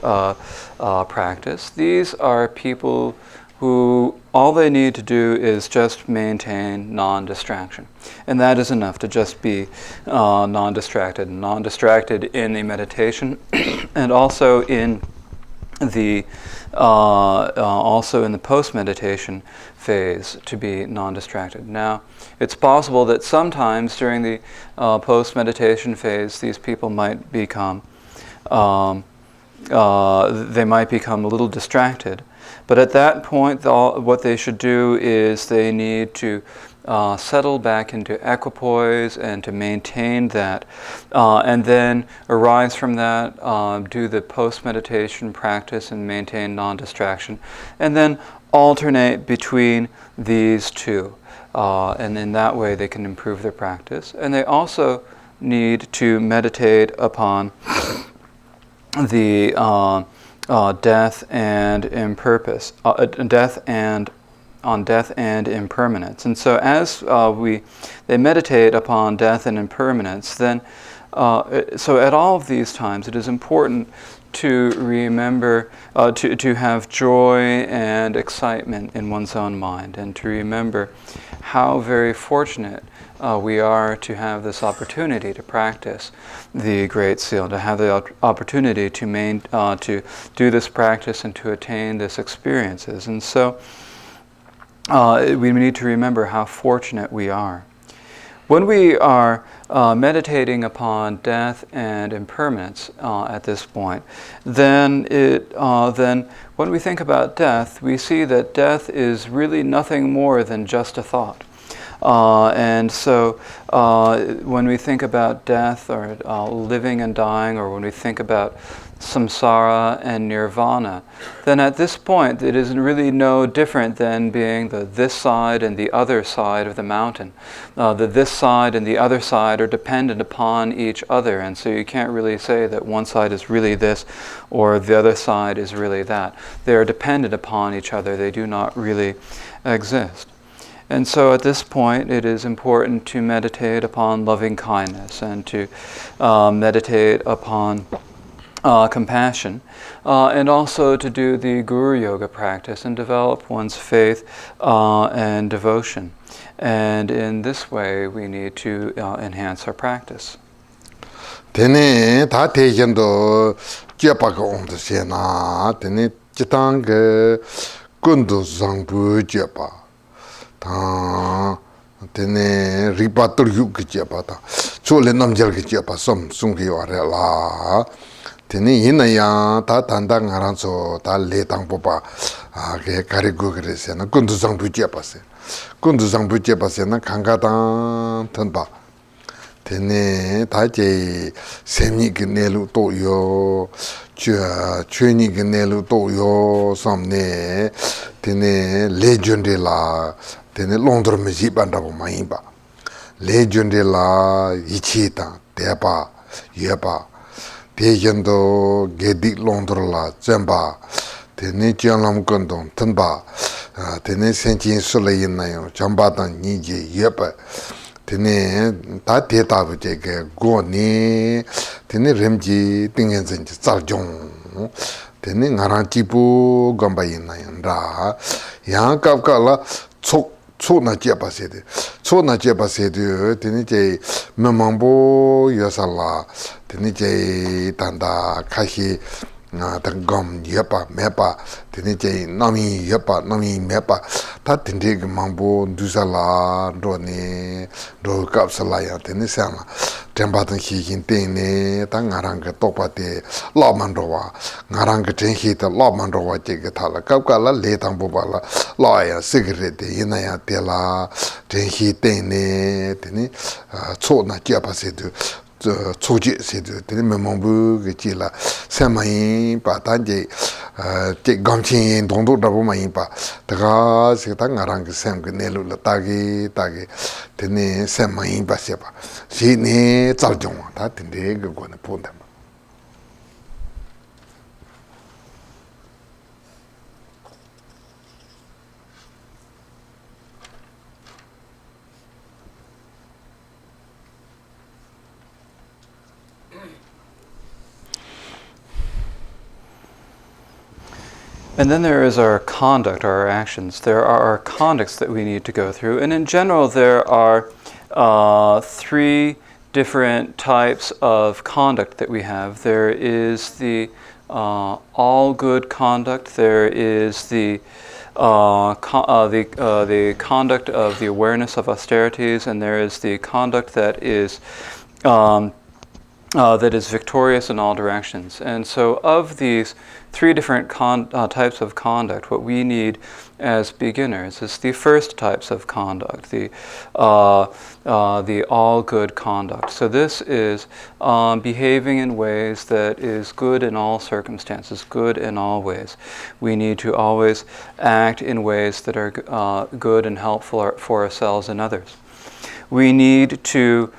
the practice, these are people who all they need to do is just maintain non-distraction. And that is enough to just be non-distracted. Non-distracted in the meditation and also in the post-meditation phase, to be non-distracted. Now, it's possible that sometimes during the post-meditation phase, these people might become a little distracted. But at that point, what they should do is they need to settle back into equipoise and to maintain that, and then arise from that, do the post-meditation practice and maintain non-distraction, and then alternate between these two. And in that way they can improve their practice. And they also need to meditate upon the death and impermanence, on death and impermanence. And so as they meditate upon death and impermanence, then so at all of these times it is important to remember to have joy and excitement in one's own mind, and to remember how very fortunate we are to have this opportunity to practice the Great Seal, to have the opportunity to do this practice and to attain this experiences. And so we need to remember how fortunate we are. When we are meditating upon death and impermanence at this point, then when we think about death, we see that death is really nothing more than just a thought. And so when we think about death or living and dying, or when we think about samsara and nirvana, then at this point it is really no different than being this side and the other side of the mountain. This side and the other side are dependent upon each other, and so you can't really say that one side is really this or the other side is really that. They are dependent upon each other. They do not really exist. And so at this point, it is important to meditate upon loving kindness and to meditate upon compassion, and also to do the Guru Yoga practice and develop one's faith and devotion. And in this way, we need to enhance our practice. Tene ta tejendo jepa ko on de sena tene jitang kundu zangbu jepa ta tene ripatur yu ke jepa ta chole namjal ke jepa som sungki ware la tene inaya ta tanda ngaranso ta le tang popa ke karigu kre sena kundu zangbu jepa se kundu zangbu jepa sena kanga ta tanpa tene taje semni ge nelu to yo chuni ge nelu to yo samne tene legend la tene londro me ji banda bo mai ba legend la ichita tepa yepa tejendo gedi londro la jamba tene janlam kondon tanba tene senjin sule yin yo jamba dan ni je yepa tene ta deta bu je ge go ni tene remji tingen zen ji zal jong tene ngarang ji bu gamba yin na yanda yang kap ka la chok na je ba se de tene je memang bo yo sa la tene je tanda kashi dan gom yepa mepa tene je nami yepa nami mepa ta tende ge mangbo dusala do ne do kapsala ya tene sana temba tan hi hin tene ta ngarang ge topa te la mando wa ngarang ge ten hi ta la mando wa je ge thala kap ka la le tang bo ba la ya cigarette ina ya te la ten hi tene tene cho na je pa se de 초지 세드 되는 memang부 그지라 세마이 바단제 제 감친 동도라고 많이 봐 다가 세다 나랑 그 샘그 내루라 따기 되네 세마이 바세 봐 시네 잘정 다 된대 그거는 본다 And then there is our conduct, our actions. There are our conducts that we need to go through. And in general, there are three different types of conduct that we have. There is the all good conduct. There is the conduct of the awareness of austerities, and there is the conduct that is victorious in all directions. And so of these three different types of conduct, what we need as beginners is the first types of conduct, the all good conduct. So this is behaving in ways that is good in all circumstances, good in all ways. We need to always act in ways that are good and helpful for ourselves and others. We need to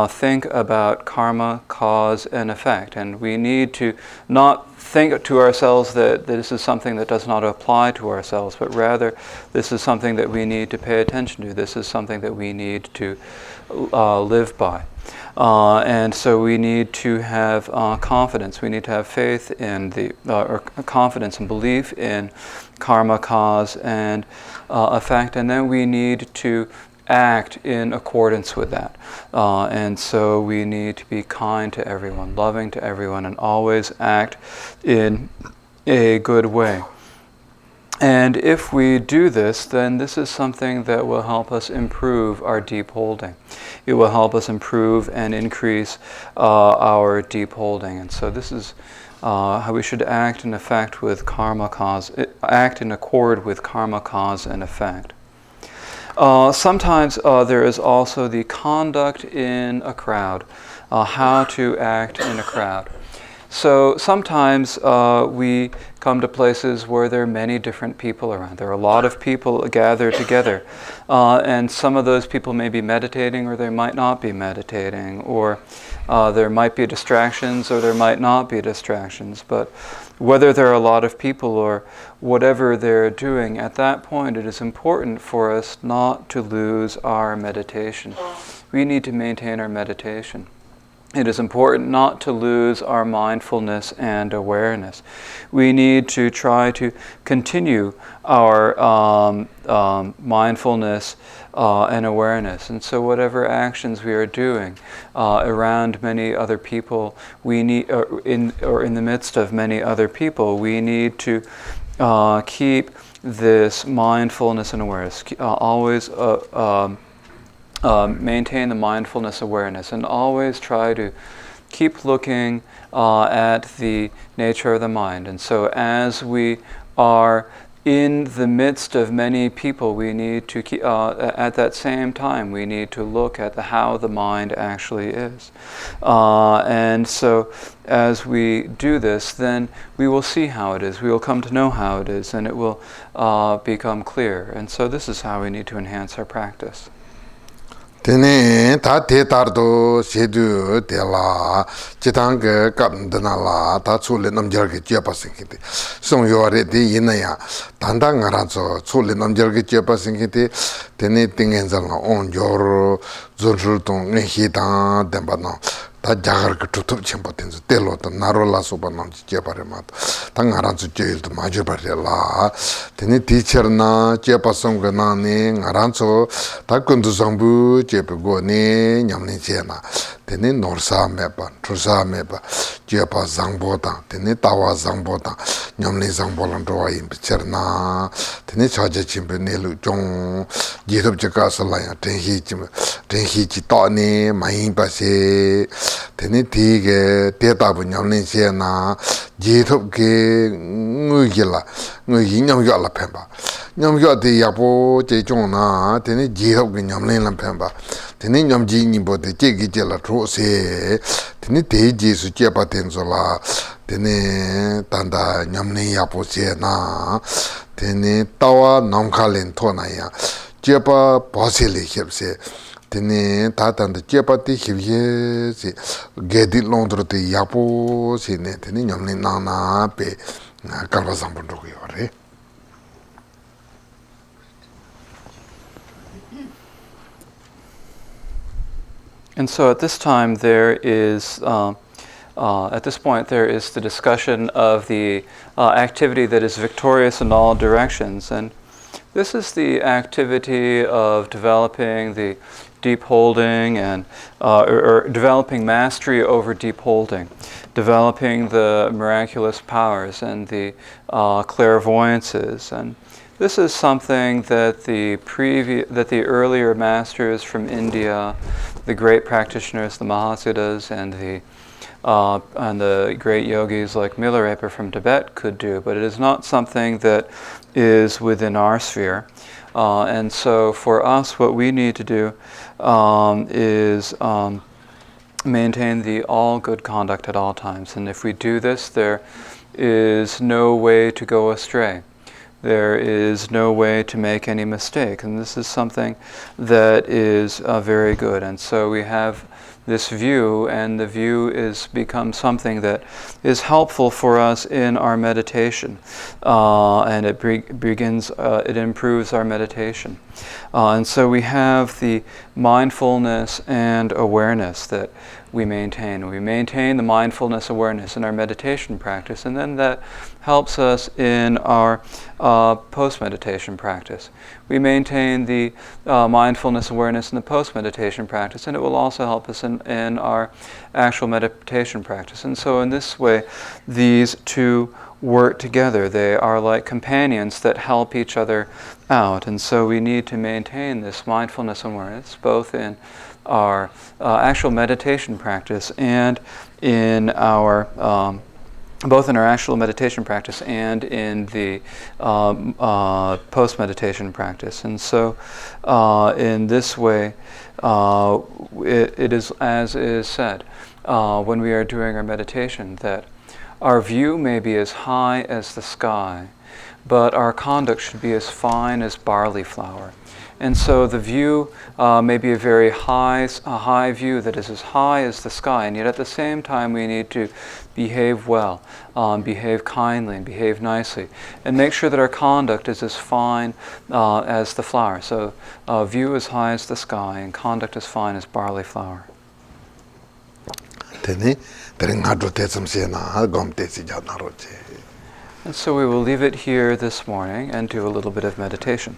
think about karma, cause, and effect. And we need to not think to ourselves that this is something that does not apply to ourselves, but rather this is something that we need to pay attention to. This is something that we need to live by. And so we need to have confidence. We need to have faith in or confidence and belief in karma, cause, and effect. And then we need to act in accordance with that. And so we need to be kind to everyone, loving to everyone, and always act in a good way. And if we do this, then this is something that will help us improve our deep holding. It will help us improve and increase our deep holding. And so this is how we should act in effect with karma cause, act in accord with karma cause and effect. Sometimes there is also the conduct in a crowd, how to act in a crowd. So sometimes we come to places where there are many different people around. There are a lot of people gathered together. And some of those people may be meditating, or they might not be meditating, or there might be distractions, or there might not be distractions. But whether there are a lot of people or whatever they're doing, at that point it is important for us not to lose our meditation. We need to maintain our meditation. It is important not to lose our mindfulness and awareness. We need to try to continue our mindfulness and awareness. And so whatever actions we are doing around many other people, we need, or in the midst of many other people, we need to keep this mindfulness and awareness. Always maintain the mindfulness awareness, and always try to keep looking at the nature of the mind. And so as we are in the midst of many people, we need to keep, at that same time, we need to look at how the mind actually is. And so as we do this, then we will see how it is. We will come to know how it is, and it will become clear. And so this is how we need to enhance our practice. Tene ta te tardo shedu de la chitang kap dana la ta chule namjar ge jepa singiti song yore de yinaya tanda ngaranzo chule namjar ge jepa singiti tene tingen zang on yor zonjul tong ngi ta demba no ta jagar ke tutup chempo tenzo telo to narola soba nam jepa re mat ta ngaranzo jeil to majur bare la tene teacher na jepa song ge na ne ngaranzo ta kundu zambu jepa go ne nyamne chena tene norsa meba trusa meba jepa zangbo ta tene tawa zangbo ta nyamne zangbo lan roa im cherna tene chaje chimbe nelu jong jerup jaka sala ya tenhi chi ta ne mai ba se tene tige teta bu nyamne chena jerup ge ngui nyam yo la pemba nyam yo de yapo je jong na tene jerup ge nyamne la pemba tene nyam ji ni bo de je gi je la tro se tene te ji su je pa ten zo la tene tanda nyamne yapo se na tene tawa nam kha len to na ya je pa ba se le khep se tene ta tanda je pa ti khip ye se ge di long dro te yapo se ne tene nyamne na na pe kalwa sam bon ro yo re. And so at this time there is At this point, there is the discussion of the activity that is victorious in all directions. And this is the activity of developing the deep holding and or developing mastery over deep holding, developing the miraculous powers and the clairvoyances. And this is something that the earlier masters from India, the great practitioners, the Mahasiddhas, and the great yogis like Milarepa from Tibet could do, but it is not something that is within our sphere. And so for us, what we need to do is maintain the all good conduct at all times. And if we do this, there is no way to go astray. There is no way to make any mistake. And this is something that is very good. And so we have this view, and the view is become something that is helpful for us in our meditation, and it it improves our meditation. And so we have the mindfulness and awareness that we maintain. We maintain the mindfulness awareness in our meditation practice, and then that helps us in our post-meditation practice. We maintain the mindfulness awareness in the post-meditation practice, and it will also help us in our actual meditation practice. And so in this way, these two work together. They are like companions that help each other out. And so we need to maintain this mindfulness awareness both in our actual meditation practice and in our both in our actual meditation practice and in the post-meditation practice. And so in this way, it is, as is said, when we are doing our meditation, that our view may be as high as the sky, but our conduct should be as fine as barley flour. And so the view may be a very high view that is as high as the sky, and yet at the same time we need to behave well, behave kindly, and behave nicely, and make sure that our conduct is as fine as the flour. So view as high as the sky, and conduct as fine as barley flour. And so we will leave it here this morning and do a little bit of meditation.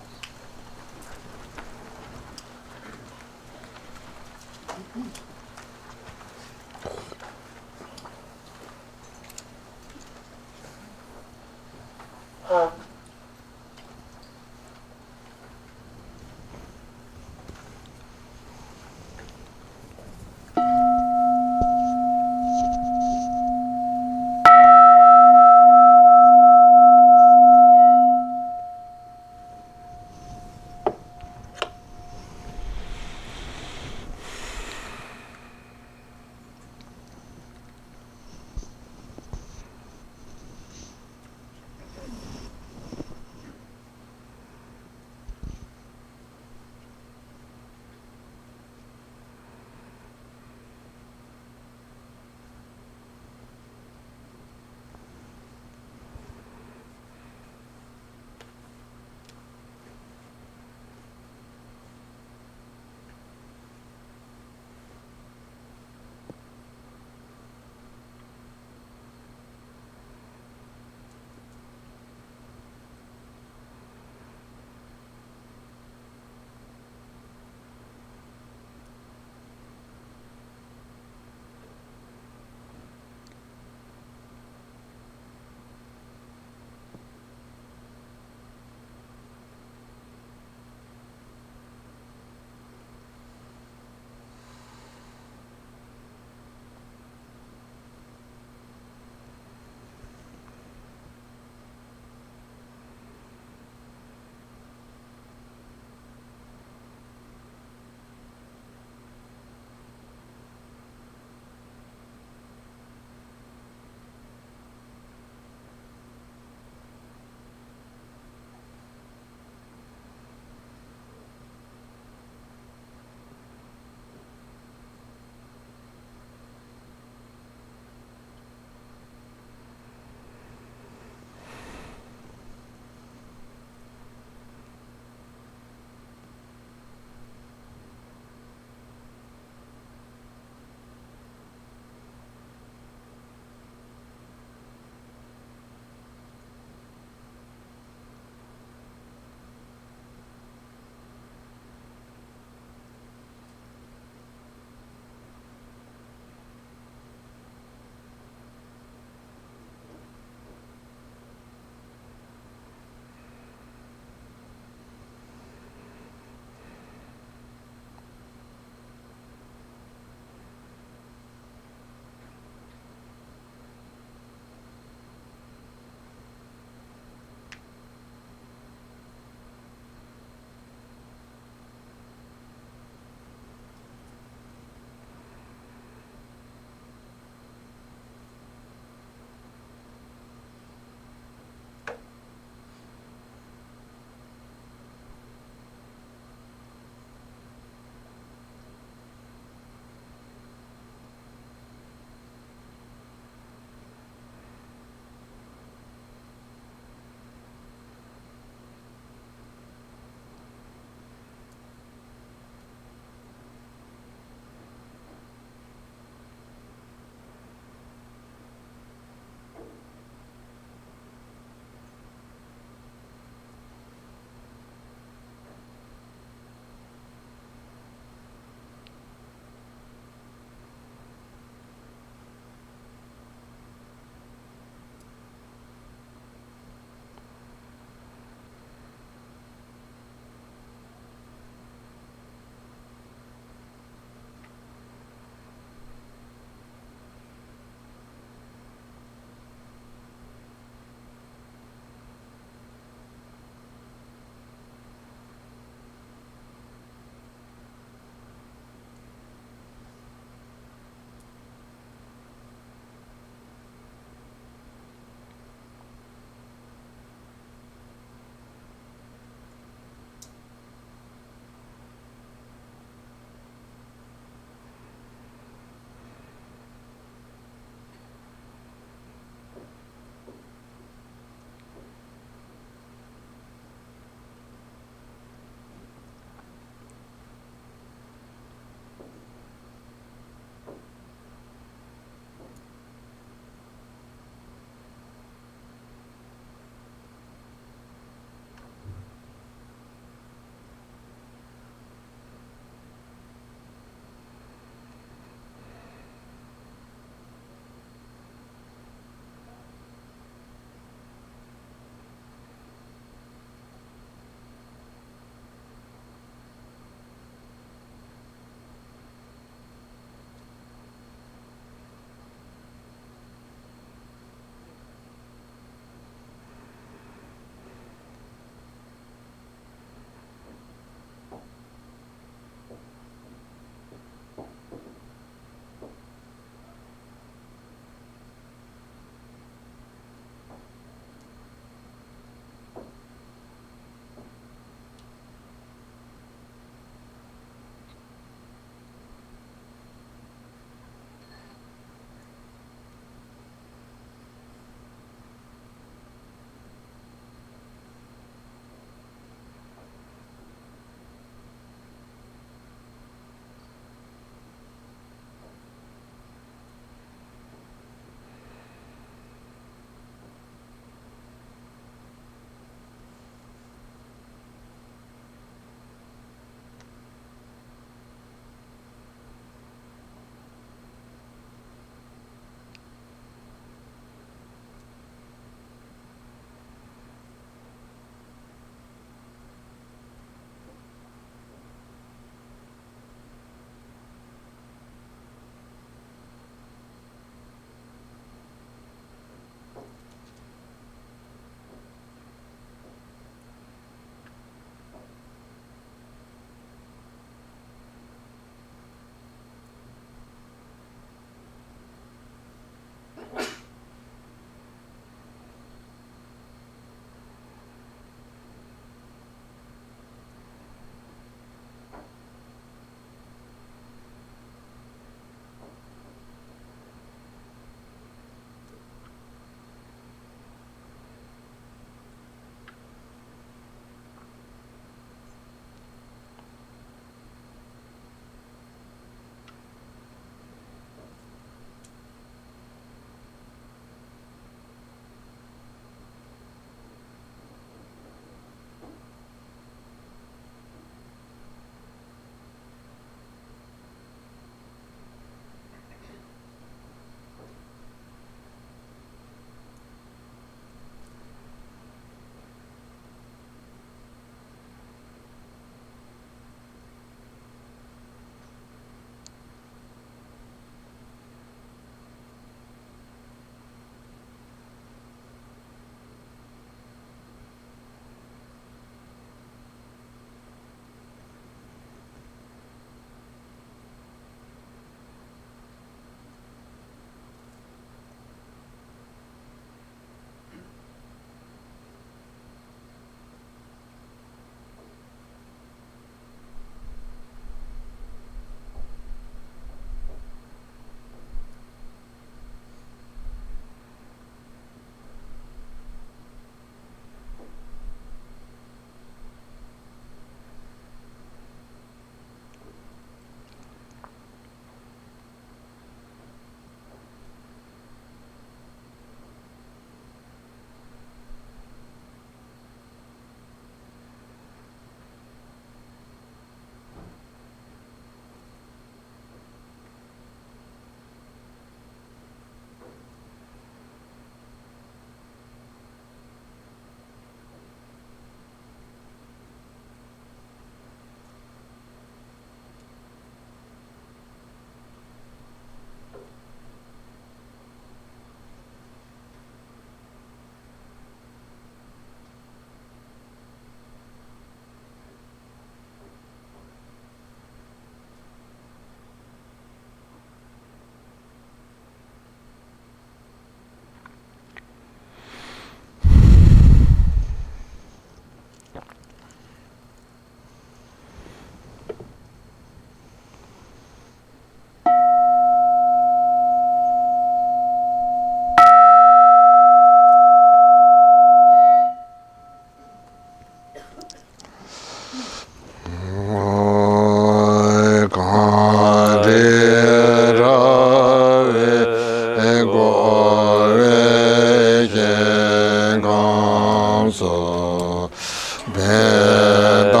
Bendan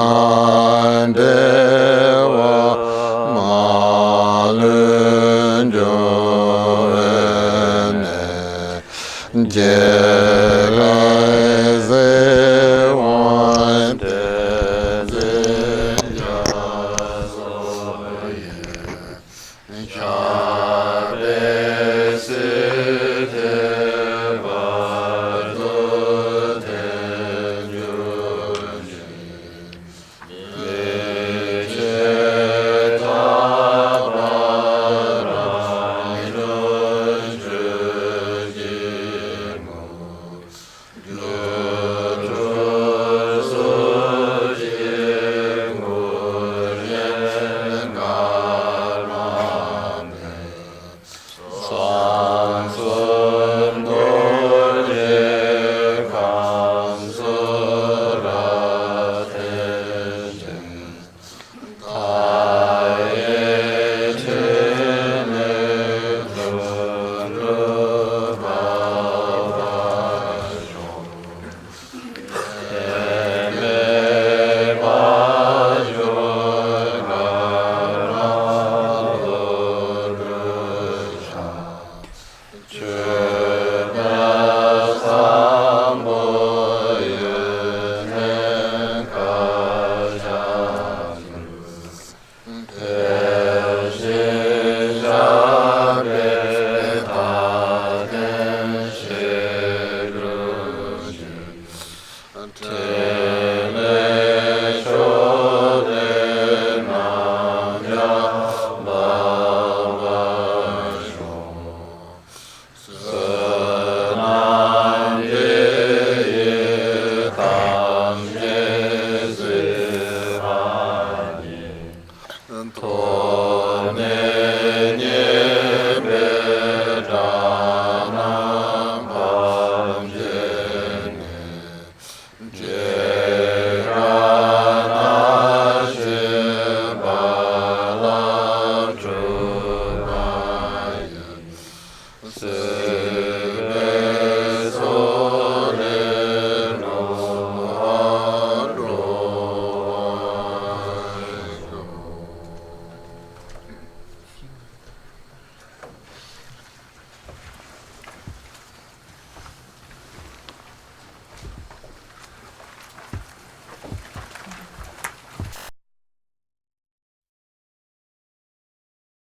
dewa malun joene jeraze wante zeyazoye chabesite vadote Se